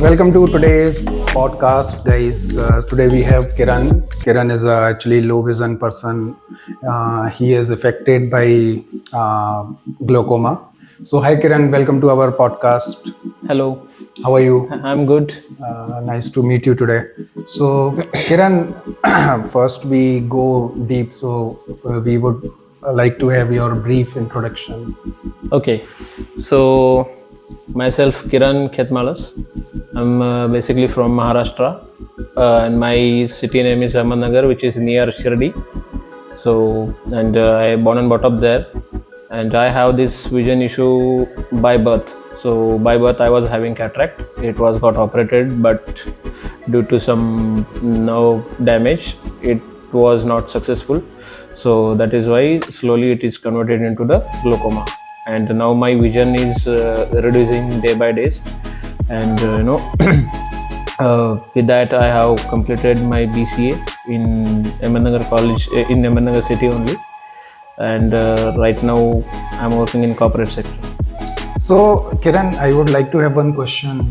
Welcome to today's podcast, guys. Today we have Kiran. Kiran is actually low vision person. He is affected by glaucoma. So, hi Kiran, welcome to our podcast. Hello, How are you? I'm good. Nice to meet you today. So, Kiran, first we go deep. So, we would like to have your brief introduction. Okay, so myself Kiran Khetmalas. I'm basically from Maharashtra, and my city name is Ahmednagar, which is near Shirdi. So, and I born and brought up there, and I have this vision issue by birth. So by birth I was having cataract. It was got operated, but due to some nerve damage, it was not successful. So that is why slowly it is converted into the glaucoma, and now my vision is reducing day by days. And with that I have completed my BCA in Ahmednagar College in Ahmednagar city only, and right now I'm working in corporate sector. So, Kiran, I would like to have one question.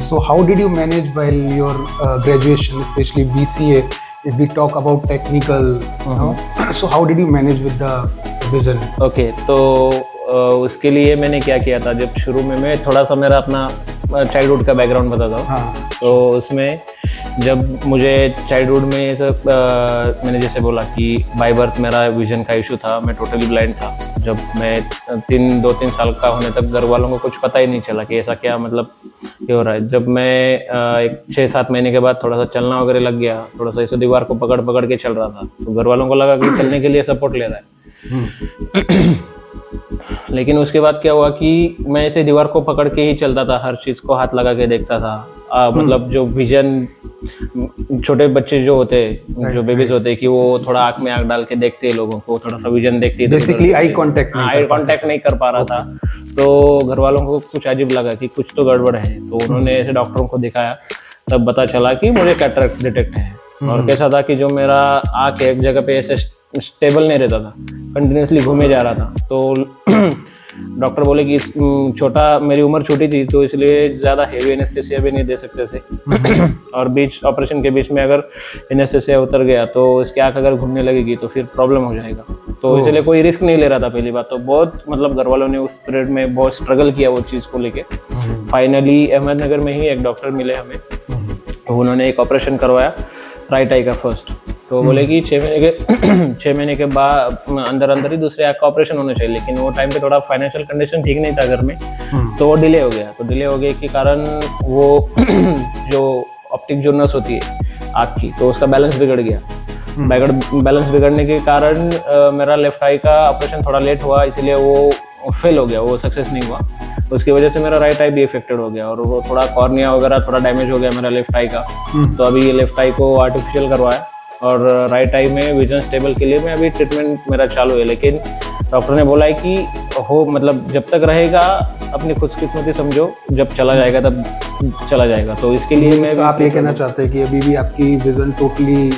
So how did you manage while your graduation, especially BCA? If we talk about technical, so how did you manage with the vision? Okay तो उसके लिए मैंने क्या किया था, जब शुरू में मैं थोड़ा सा मेरा अपना चाइल्डहुड का बैकग्राउंड बताता हूँ. हाँ. तो उसमें जब मुझे चाइल्डहुड में ये सब मैंने जैसे बोला कि बाय बर्थ मेरा विजन का इशू था, मैं टोटली ब्लाइंड था. जब मैं 2-3 साल का होने तक घर वालों को कुछ पता ही नहीं चला कि ऐसा क्या मतलब ये हो रहा है. जब मैं एक 6-7 महीने के बाद थोड़ा सा चलना वगैरह लग गया, थोड़ा सा इसे दीवार को पकड़ पकड़ के चल रहा था, तो घर वालों को लगा कि चलने के लिए सपोर्ट ले रहा है. लेकिन उसके बाद क्या हुआ कि मैं ऐसे दीवार को पकड़ के ही चलता था, हर चीज़ को हाथ लगा के देखता था. मतलब जो विजन छोटे बच्चे जो होते हैं, जो बेबीज होते हैं, कि वो थोड़ा आँख में आँख डाल के देखते हैं लोगों को, थोड़ा सा विजन देखते हैं. बेसिकली आई कांटेक्ट नहीं कर पा रहा था. तो घर वालों को कुछ अजीब लगा कि कुछ तो गड़बड़ है. तो उन्होंने ऐसे डॉक्टरों को दिखाया, तब पता चला कि मुझे कैटरेक्ट डिटेक्ट है. और कैसा था कि जो मेरा आँख एक जगह पे ऐसे स्टेबल नहीं रहता था, कंटिन्यूसली घूमे जा रहा था. तो डॉक्टर बोले कि छोटा, मेरी उम्र छोटी थी तो इसलिए ज़्यादा हेवी एनेस्थेसिया भी नहीं दे सकते थे. और बीच ऑपरेशन के बीच में अगर एनेस्थेसिया उतर गया तो इसकी आँख अगर घूमने लगेगी तो फिर प्रॉब्लम हो जाएगा. तो इसलिए कोई रिस्क नहीं ले रहा था पहली बात तो. बहुत मतलब घर वालों ने उस पीरियड में बहुत स्ट्रगल किया वो चीज़ को लेके. फाइनली अहमदनगर में ही एक डॉक्टर मिले हमें, तो उन्होंने एक ऑपरेशन करवाया राइट आई का फर्स्ट. तो बोले कि 6 महीने के बाद अंदर ही दूसरे आँख का ऑपरेशन होना चाहिए. लेकिन वो टाइम पे थोड़ा फाइनेंशियल कंडीशन ठीक नहीं था घर में, तो वो डिले हो गया. तो डिले हो गए के कारण वो जो ऑप्टिक जो नस होती है आँख की, तो उसका बैलेंस बिगड़ गया. बैलेंस बिगड़ने के कारण मेरा लेफ्ट आई का ऑपरेशन थोड़ा लेट हुआ, इसीलिए वो फेल हो गया, वो सक्सेस नहीं हुआ. उसकी वजह से मेरा राइट आई भी इफेक्टेड हो गया, और वो थोड़ा कॉर्निया वगैरह थोड़ा डैमेज हो गया मेरा लेफ्ट आई का. तो अभी ये लेफ्ट आई को आर्टिफिशियल करवाया, और राइट आई में विजन स्टेबल के लिए मैं अभी ट्रीटमेंट मेरा चालू है. लेकिन डॉक्टर ने बोला है कि मतलब जब तक रहेगा अपनी खुशकिस्मती समझो, जब चला जाएगा तब चला जाएगा. तो इसके लिए मैं आप ये कहना चाहते हैं कि अभी भी आपकी विजन टोटली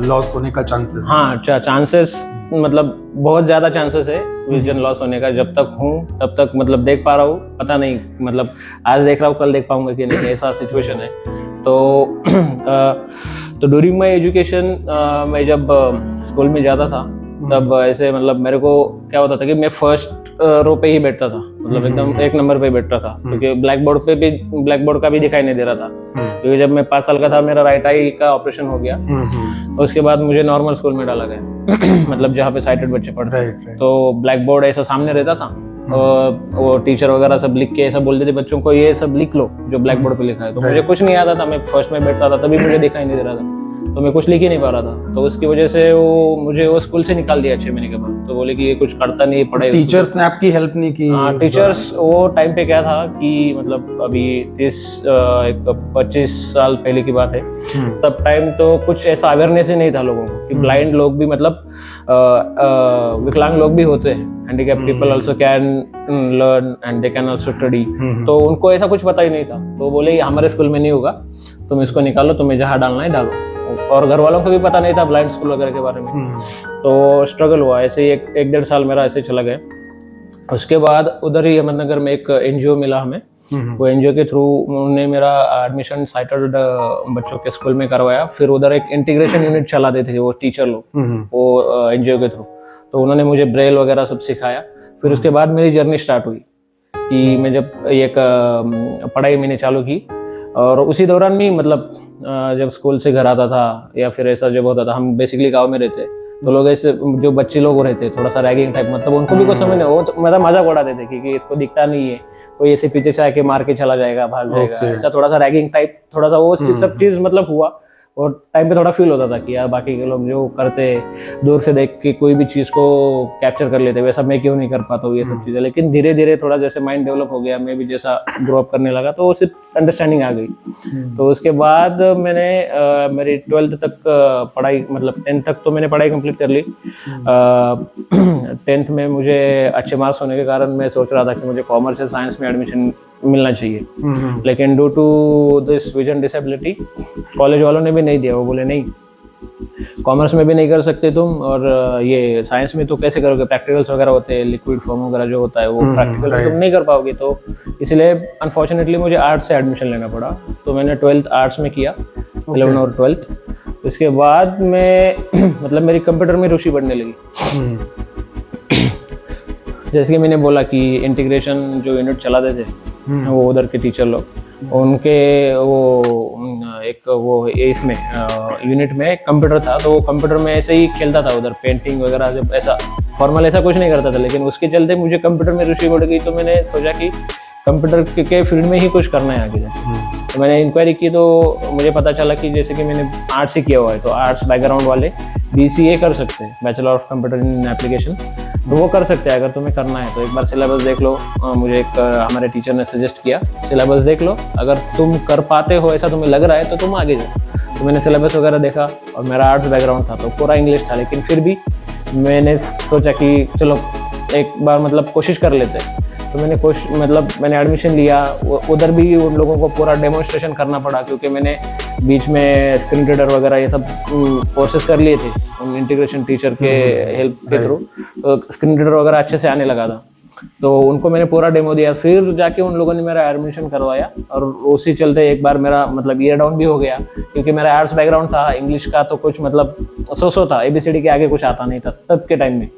लॉस होने का चांसेस? हाँ, चांसेस मतलब बहुत ज़्यादा चांसेस है विजन लॉस होने का. जब तक हूँ तब तक मतलब देख पा रहा हूँ, पता नहीं मतलब आज देख रहा हूँ कल देख पाऊंगा कि नहीं, ऐसा सिचुएशन है. तो ड्यूरिंग माई एजुकेशन मैं जब स्कूल में जाता था तब ऐसे मतलब मेरे को क्या होता था कि मैं फर्स्ट रो पे ही बैठता था, मतलब एकदम 1 नंबर पे बैठता था, क्योंकि ब्लैक बोर्ड का भी दिखाई नहीं दे रहा था. क्योंकि जब मैं 5 साल का था मेरा राइट आई का ऑपरेशन हो गया. उसके बाद मुझे नॉर्मल स्कूल में डाला गया, मतलब जहाँ पे साइटेड बच्चे पढ़ते हैं. तो ब्लैक बोर्ड ऐसा सामने रहता था, और वो टीचर वगैरह सब लिख के ऐसा बोलते थे बच्चों को, ये सब लिख लो जो ब्लैक बोर्ड पे लिखा है. तो मुझे कुछ नहीं आता था, मैं फर्स्ट में बैठता था तभी मुझे दिखाई नहीं दे रहा था, तो मैं कुछ लिख ही नहीं पा रहा था. तो उसकी वजह से मुझे वो स्कूल से निकाल दिया 6 महीने के बाद. तो बोले कि ये कुछ करता नहीं, पढ़ाई. टीचर्स ने आपकी हेल्प नहीं की? हाँ, टीचर्स वो टाइम पे क्या था कि मतलब अभी 25 साल पहले की बात है, तब टाइम तो कुछ ऐसा अवेयरनेस ही नहीं था लोगों को कि ब्लाइंड लोग भी मतलब विकलांग लोग भी होते हैं. Handicap people also can learn and they can also study. तो उनको ऐसा कुछ पता ही नहीं था. तो बोले हमारे स्कूल में नहीं होगा, तुम इसको निकालो, तुम्हें जहाँ डालना है डालो. और घर वालों को भी पता नहीं था ब्लाइंड स्कूल वगैरह के बारे में. तो स्ट्रगल हुआ ऐसे ही 1-1.5 साल मेरा ऐसे चला गया. उसके बाद उधर ही अहमदनगर में एक NGO मिला हमें, वो एनजीओ के थ्रू उन्होंने मेरा एडमिशन साइटेड बच्चों के स्कूल में करवाया। फिर उधर एक इंटीग्रेशन यूनिट चलाते थे वो टीचर लोग, वो एनजीओ के थ्रू, तो उन्होंने मुझे ब्रेल वगैरह सब सिखाया। फिर उसके बाद मेरी जर्नी स्टार्ट हुई कि मैं जब एक पढ़ाई मैंने चालू की, और उसी दौरान भी मतलब जब स्कूल से घर आता था या फिर ऐसा जब होता था, हम बेसिकली गांव में रहते, तो लोग ऐसे जो बच्चे लोग रहते थोड़ा सा रैगिंग टाइप, मतलब उनको भी कुछ समझ नहीं, वो तो मतलब मजाक उड़ाते थे कि इसको दिखता नहीं है, कोई ऐसे पीछे से आके मार के चला जाएगा, भाग जाएगा, ऐसा थोड़ा सा रैगिंग टाइप, थोड़ा सा वो सब चीज मतलब हुआ। और टाइम पे थोड़ा फील होता था कि यार बाकी के लोग जो करते दूर से देख के कोई भी चीज को कैप्चर कर लेते, वैसा मैं क्यों नहीं कर पाता हूँ, ये सब चीजें। लेकिन धीरे धीरे थोड़ा जैसे माइंड डेवलप हो गया, मैं भी जैसा ग्रो अप करने लगा, तो सिर्फ अंडरस्टैंडिंग आ गई। तो उसके बाद मैंने मेरी 12th तक पढ़ाई, मतलब 10th तक तो मैंने पढ़ाई कंप्लीट कर ली। 10th में मुझे अच्छे मार्क्स होने के कारण मैं सोच रहा था कि मुझे कॉमर्स या साइंस में एडमिशन मिलना चाहिए, लेकिन due to this vision disability college वालों ने भी नहीं दिया। वो बोले नहीं, कॉमर्स में भी नहीं कर सकते तुम, और ये साइंस में तो कैसे करोगे, प्रैक्टिकल्स वगैरह होते हैं, लिक्विड फॉर्म वगैरह जो होता है वो प्रैक्टिकल तुम नहीं कर पाओगे। तो इसलिए अनफॉर्चुनेटली मुझे आर्ट्स से एडमिशन लेना पड़ा। तो मैंने 12th आर्ट्स में किया, 11 और 12th। उसके बाद मैं मतलब मेरी कंप्यूटर में रुचि बढ़ने लगी। जैसे कि मैंने बोला कि इंटीग्रेशन जो यूनिट चलाते थे वो उधर के टीचर लोग, उनके वो एक वो इसमें यूनिट में कंप्यूटर था, तो वो कंप्यूटर में ऐसे ही खेलता था उधर, पेंटिंग वगैरह जब ऐसा फॉर्मल ऐसा कुछ नहीं करता था, लेकिन उसके चलते मुझे कंप्यूटर में रुचि बढ़ गई। तो मैंने सोचा कि कंप्यूटर के फील्ड में ही कुछ करना है आगे जाके। तो मैंने इंक्वायरी की, तो मुझे पता चला कि जैसे कि मैंने आर्ट्स ही किया हुआ है, तो आर्ट्स बैकग्राउंड वाले BCA कर सकते हैं, bachelor of computer in application, तो वो कर सकते हैं अगर तुम्हें करना है। तो एक बार सिलेबस देख लो, मुझे एक हमारे टीचर ने सजेस्ट किया, सिलेबस देख लो, अगर तुम कर पाते हो ऐसा तुम्हें लग रहा है तो तुम आगे जाओ। तो मैंने सिलेबस वगैरह देखा, और मेरा आर्ट्स बैकग्राउंड था तो पूरा इंग्लिश था, लेकिन फिर भी मैंने सोचा कि चलो एक बार मतलब कोशिश कर लेते हैं। तो मैंने एडमिशन लिया। उधर भी उन लोगों को पूरा डेमोन्स्ट्रेशन करना पड़ा, क्योंकि मैंने बीच में स्क्रीन रीडर वगैरह ये सब कोर्सेज कर लिए थे उन इंटीग्रेशन टीचर के हेल्प के थ्रू, तो स्क्रीन रीडर वगैरह अच्छे से आने लगा था। तो उनको मैंने पूरा डेमो दिया, फिर जाके उन लोगों ने मेरा एडमिशन करवाया, और उसी चलते एक बार मेरा मतलब ईयर डाउन भी हो गया, क्योंकि मेरा आर्ट्स बैकग्राउंड था, इंग्लिश का तो कुछ मतलब सो था, ABCD के आगे कुछ आता नहीं था तब के टाइम में।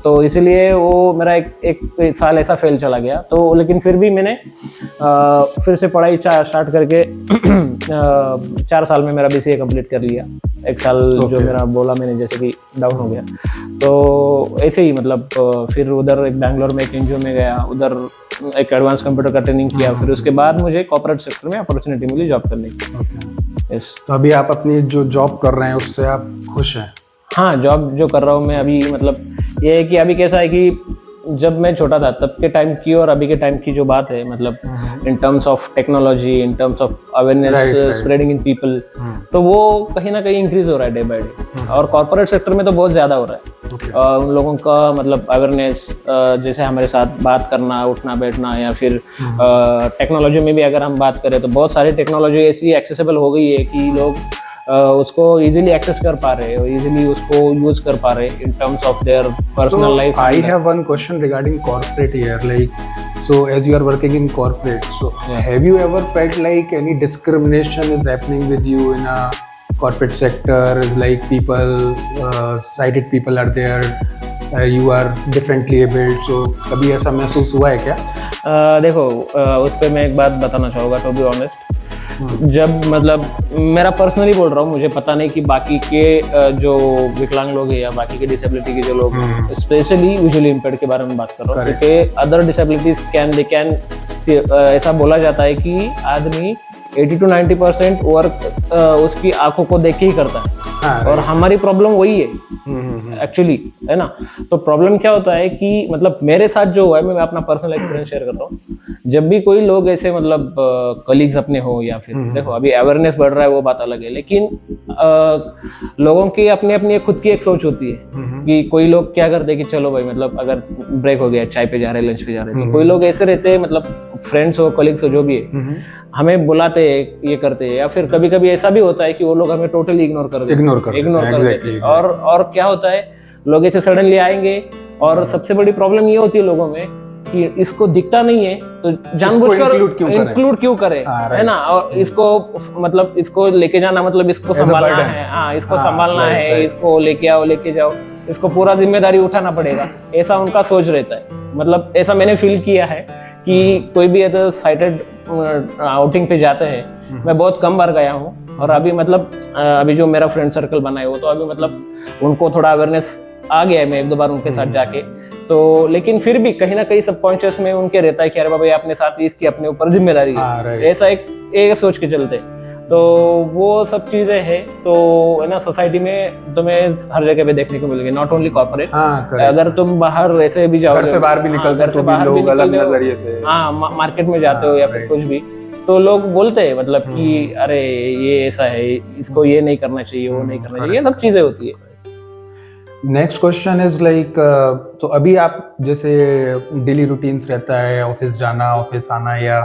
तो इसलिए वो मेरा एक साल ऐसा फेल चला गया। तो लेकिन फिर भी मैंने फिर से पढ़ाई स्टार्ट करके 4 साल में मेरा BCA कंप्लीट कर लिया। एक साल जो मेरा बोला मैंने जैसे कि डाउन हो गया, तो ऐसे ही मतलब फिर उधर बैंगलोर में एक एनजीओ में गया, उधर एक एडवांस कंप्यूटर का ट्रेनिंग किया। फिर उसके बाद मुझे कॉर्पोरेट सेक्टर में अपॉर्चुनिटी मिली जॉब करने की। यस। तो अभी आप अपनी जो जॉब कर रहे हैं उससे आप खुश हैं? हाँ, जॉब जो कर रहा हूँ मैं अभी, मतलब ये है कि अभी कैसा है कि जब मैं छोटा था तब के टाइम की और अभी के टाइम की जो बात है, मतलब in terms of technology, in terms of awareness spreading in people, तो वो कहीं ना कहीं इंक्रीज हो रहा है डे बाय डे। और कॉर्पोरेट सेक्टर में तो बहुत ज्यादा हो रहा है। उन लोगों का मतलब अवेयरनेस, जैसे हमारे साथ बात करना, उठना बैठना, या फिर टेक्नोलॉजी में भी अगर हम बात करें तो बहुत सारी टेक्नोलॉजी ऐसी एक्सेसिबल हो गई है कि लोग उसको इजीली एक्सेस कर पा रहे हैं, इजीली उसको यूज कर पा रहे हैं in terms of their personal life. I have one question regarding corporate here, like, so as you are working in corporate, so have you ever felt like any discrimination is happening with you in a corporate sector? Like people, sighted people are there, you are differently abled, so कभी ऐसा महसूस हुआ है क्या? देखो, उस पर मैं एक बात बताना चाहूँगा, टू बी ऑनेस्ट। जब मतलब मेरा पर्सनली बोल रहा हूँ, मुझे पता नहीं कि बाकी के जो विकलांग लोग हैं या बाकी के डिसेबिलिटी के जो लोग, स्पेशली विजुअली इम्पेयर्ड के बारे में बात कर रहा हूँ, क्योंकि अदर डिसेबिलिटीज कैन ऐसा बोला जाता है कि आदमी 80 to 90% वर्क उसकी आंखों को देख के ही करता है। और हमारी प्रॉब्लम वही है एक्चुअली, है ना। तो प्रॉब्लम क्या होता है कि मतलब मेरे साथ जो हुआ है, मैं अपना पर्सनल एक्सपीरियंस शेयर कर रहा हूँ। जब भी कोई लोग ऐसे मतलब कलीग्स अपने हो, या फिर देखो अभी अवेयरनेस बढ़ रहा है वो बात अलग है, लेकिन लोगों की अपनी अपनी खुद की एक सोच होती है कि कोई लोग क्या करते हैं कि चलो भाई, मतलब अगर ब्रेक हो गया, चाय पे जा रहे हैं, लंच पे जा रहे हैं, तो कोई लोग ऐसे रहते हैं, मतलब फ्रेंड्स हो, कलीग्स हो, जो भी है, हमें बुलाते हैं, ये करते हैं, या फिर कभी कभी ऐसा भी होता है कि वो लोग हमें टोटली इग्नोर कर देते हैं। और क्या होता है, लोग ऐसे सडनली आएंगे, और सबसे बड़ी प्रॉब्लम ये होती है लोगों में कि इसको दिखता नहीं है तो जानबूझकर इंक्लूड क्यों करे, है ना। और इसको मतलब इसको लेके जाना मतलब इसको संभालना है, हाँ इसको संभालना है, इसको लेके आओ लेके जाओ, इसको पूरा जिम्मेदारी उठाना पड़ेगा, ऐसा उनका सोच रहता है। मतलब ऐसा मैंने फील किया है कि कोई भी अदर साइटेड आउटिंग पे जाते हैं, मैं बहुत कम बार गया हूँ, और अभी मतलब अभी जो मेरा फ्रेंड सर्कल बना है वो तो अभी मतलब उनको थोड़ा अवेयरनेस आ गया है, मैं एक दो बार उनके साथ जाके, तो लेकिन फिर भी कहीं ना कहीं सबकॉन्शियस में उनके रहता है कि अरे बाबा ये अपने साथ इसकी अपने ऊपर जिम्मेदारी है, ऐसा एक सोच के चलते। तो वो सब चीजें हैं, तो है ना सोसाइटी में तुम्हें हर जगह पे देखने को मिलेगी, नॉट ओनली कॉर्पोरेट। अगर तुम बाहर वैसे भी जाओगे, घर से बाहर भी निकलते हैं, बाहर लोग अलग नजरिए से, हाँ मार्केट में जाते हो या फिर कुछ भी, तो लोग बोलते हैं मतलब कि अरे ये ऐसा है, इसको ये नहीं करना चाहिए, वो नहीं करना चाहिए, ये सब चीजें होती है। नेक्स्ट क्वेश्चन इज लाइक, तो अभी आप जैसे डेली रूटीन्स रहता है, ऑफिस जाना ऑफिस आना, या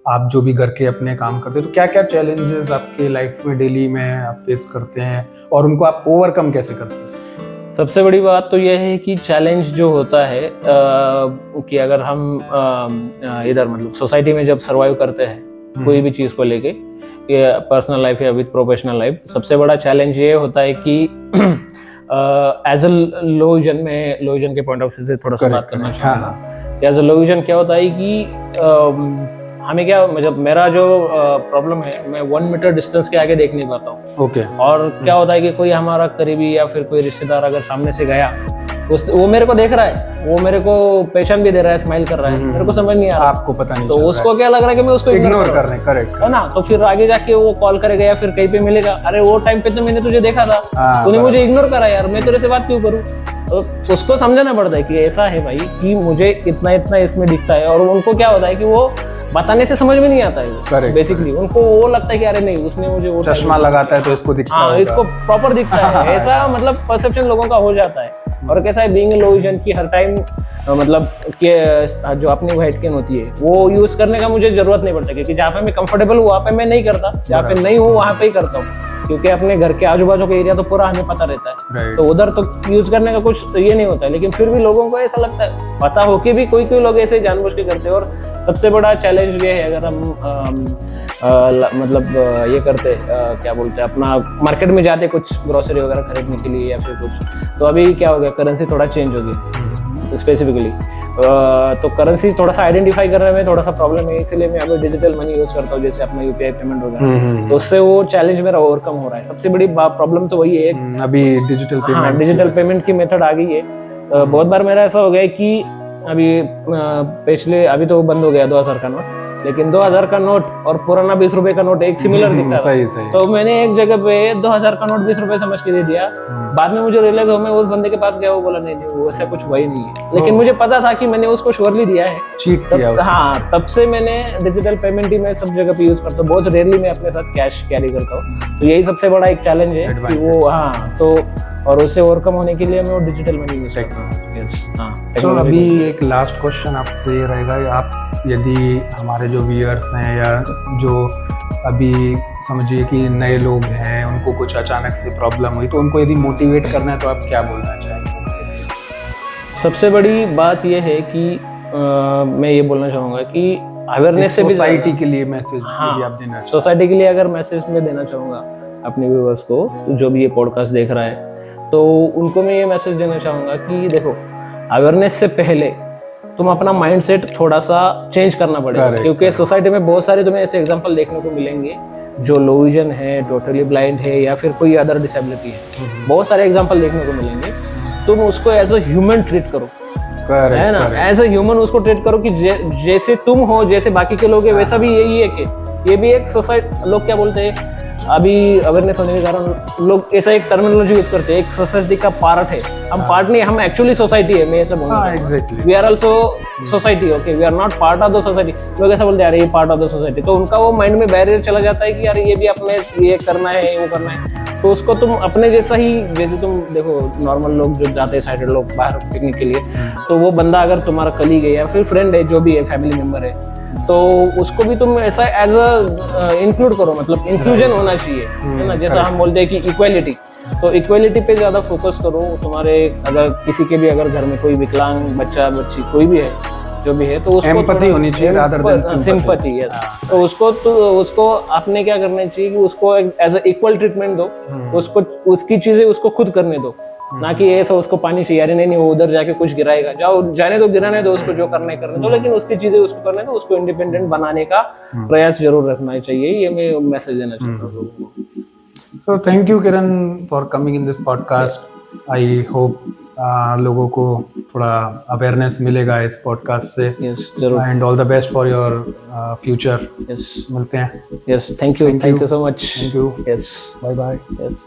आप जो भी घर के अपने काम करते हैं, तो क्या क्या चैलेंजेस आपके लाइफ में डेली में आप फेस करते हैं और उनको आप ओवरकम कैसे करते हैं? सबसे बड़ी बात तो यह है कि चैलेंज जो होता है कि अगर हम इधर मतलब सोसाइटी में जब सर्वाइव करते हैं कोई भी चीज़ को लेके, पर्सनल लाइफ या विद प्रोफेशनल लाइफ, सबसे बड़ा चैलेंज ये होता है कि एज अ लोविजन, में लोविजन के पॉइंट ऑफ व्यू से थोड़ा सा बात करना चाहूँगा। एज अ लोविजन क्या होता है कि हमें क्या मतलब मेरा जो प्रॉब्लम है, मैं 1 मीटर डिस्टेंस के आगे देख नहीं पाता हूँ। ओके। और क्या होता है कि कोई हमारा करीबी या फिर कोई रिश्तेदार अगर सामने से गया, वो मेरे को देख रहा है, वो मेरे को पहचान भी दे रहा है, स्माइल कर रहा है, मेरे को समझ नहीं आ रहा, आपको पता नहीं, तो उसको क्या लग रहा है कि मैं उसको इग्नोर कर रहे हैं, करेक्ट है ना। तो फिर आगे जाके वो कॉल करेगा या फिर कहीं पे मिलेगा, अरे वो टाइम पे तो मैंने तुझे देखा था, तूने मुझे इग्नोर करा यार, मैं तेरे से बात क्यों करूँ। तो उसको समझाना पड़ता है कि ऐसा है भाई कि मुझे इतना इतना इसमें दिखता है, और उनको क्या होता है कि वो बताने से समझ में नहीं आता है, बेसिकली उनको वो लगता है कि अरे नहीं उसने मुझे वो चश्मा लगाता है तो इसको दिखता है, इसको प्रॉपर दिखता है, ऐसा मतलब परसेप्शन लोगों का हो जाता है। और कैसा है बीइंग लोविजन की हर टाइम मतलब कि जो अपनी व्हाइट कैन होती है वो यूज करने का मुझे जरूरत नहीं पड़ता, क्योंकि जहाँ पे मैं कंफर्टेबल हूँ वहाँ पे मैं नहीं करता, जहाँ पे नहीं हूँ वहाँ पे ही करता हूँ, क्योंकि अपने घर के आजू बाजू का एरिया तो पूरा हमें पता रहता है, तो उधर तो यूज करने का कुछ तो ये नहीं होता है। लेकिन फिर भी लोगों को ऐसा लगता है, पता हो के भी कोई लोग ऐसे जानबूझ के करते हैं। और सबसे बड़ा चैलेंज ये है, अगर हम मतलब ये करते क्या बोलते हैं, अपना मार्केट में जाते कुछ ग्रोसरी वगैरह खरीदने के लिए या फिर कुछ, तो अभी क्या हो गया, करेंसी थोड़ा चेंज हो गई स्पेसिफिकली, तो करेंसी थोड़ा सा आइडेंटिफाई करने में थोड़ा सा प्रॉब्लम है, इसलिए मैं अभी डिजिटल मनी यूज करता हूँ, जैसे अपना यूपीआई पेमेंट वगैरह, तो उससे वो चैलेंज मेरा ओवरकम हो रहा है। सबसे बड़ी प्रॉब्लम तो वही है, अभी डिजिटल पेमेंट की मेथड आ गई है। बहुत बार मेरा ऐसा हो गया कि अभी पिछले अभी तो बंद हो गया 2000 का नोट, लेकिन 2000 का नोट और पुराना 20 रुपए का नोट एक सिमिलर दिखता था, तो मैंने एक जगह पे 2000 का नोट 20 रुपए समझ के दे दिया। बाद में मुझे रियलाइज हो, मैं उस बंदे के पास गया, वो बोला नहीं वो ऐसा कुछ वही नहीं है, लेकिन मुझे पता था कि मैंने उसको श्योरली दिया है, चीट किया उसने। हाँ, तब से मैंने डिजिटल पेमेंट ही मैं सब जगह पे यूज करता हूँ, बहुत रेयरली मैं अपने साथ कैश कैरी करता हूँ, तो यही सबसे बड़ा एक चैलेंज है कि वो, हाँ, तो और उससे ओवरकम होने के लिए मैं वो डिजिटल मनी यूज करता हूँ। तो अभी एक लास्ट क्वेश्चन आपसे ये रहेगा, आप यदि हमारे जो व्यूअर्स हैं या जो अभी समझिए कि नए लोग हैं, उनको कुछ अचानक से प्रॉब्लम हुई, तो उनको यदि मोटिवेट करना है तो आप क्या बोलना चाहेंगे? सबसे बड़ी बात ये है कि मैं ये बोलना चाहूँगा कि अवेयरनेस से भी सोसाइटी के लिए मैसेज, हाँ, आप देना सोसाइटी के लिए अगर मैसेज मैं देना चाहूँगा अपने व्यूअर्स को, जो भी ये पॉडकास्ट देख रहा है, तो उनको मैं ये मैसेज देना चाहूँगा कि देखो, अवेयरनेस से पहले तुम अपना माइंडसेट थोड़ा सा चेंज करना पड़ेगा, क्योंकि सोसाइटी में बहुत सारे तुम्हें ऐसे एग्जांपल देखने को मिलेंगे जो लो विजन है, टोटली ब्लाइंड है, या फिर कोई अदर डिसेबिलिटी है, बहुत सारे एग्जांपल देखने को मिलेंगे। तुम उसको एज अ ह्यूमन ट्रीट करो, है ना, एज अ ह्यूमन उसको ट्रीट करो कि जैसे तुम हो, जैसे बाकी के लोग हैं, वैसा भी यही है कि ये भी एक सोसाइटी, लोग क्या बोलते हैं अभी अवेयरनेस होने के कारण लोग ऐसा एक टर्मिनोलॉजी यूज करते हैं, एक सोसाइटी का पार्ट है, हम पार्ट नहीं, हम एक्चुअली सोसाइटी है, मैं ऐसा बोलूँगा, exactly, we are also society, okay, we are not part of the society. लोग ऐसा बोलते हैं अरे ये पार्ट ऑफ द सोसाइटी, तो उनका वो माइंड में बैरियर चला जाता है कि यार ये भी अपने ये करना है, वो करना है, तो उसको तुम अपने जैसा ही, जैसे तुम देखो नॉर्मल लोग जो जाते हैं साइडेड लोग बाहर पिकनिक के लिए, तो वो बंदा अगर तुम्हारा कलीग है या फिर फ्रेंड है, जो भी है, फैमिली मेंबर है, तो उसको भी तुम ऐसा एज अ इंक्लूड करो, मतलब इंक्लूजन होना चाहिए, है ना, जैसा हम बोलते हैं कि इक्वालिटी, तो इक्वालिटी पे ज्यादा फोकस करो। तुम्हारे अगर किसी के भी अगर घर में कोई विकलांग बच्चा बच्ची कोई भी है, जो भी है, तो उसको Empathy होनी चाहिए rather than sympathy. Sympathy, yes. तो उसको आपने क्या करना चाहिए कि उसको एज अ इक्वल ट्रीटमेंट दो, उसको उसकी चीजें उसको खुद करने दो, ना कि ऐसा उसको पानी चाहिए, अरे नहीं वो उधर जाके कुछ गिराएगा, जाओ जाने दो, गिराने दो, उसको जो करना है करने दो, लेकिन उसकी चीजें उसको करने दो, उसको इंडिपेंडेंट बनाने का प्रयास जरूर रखना चाहिए। ये मैं मैसेज देना चाहता हूँ लोगों को। So thank you Kiran for coming in this podcast. I hope लोगों को थोड़ा अवेयरनेस मिलेगा इस पॉडकास्ट से। यस, जरूर। And all the best for your future. Yes, मिलते हैं। Yes, thank you so much. Thank you. Yes, bye bye. Yes.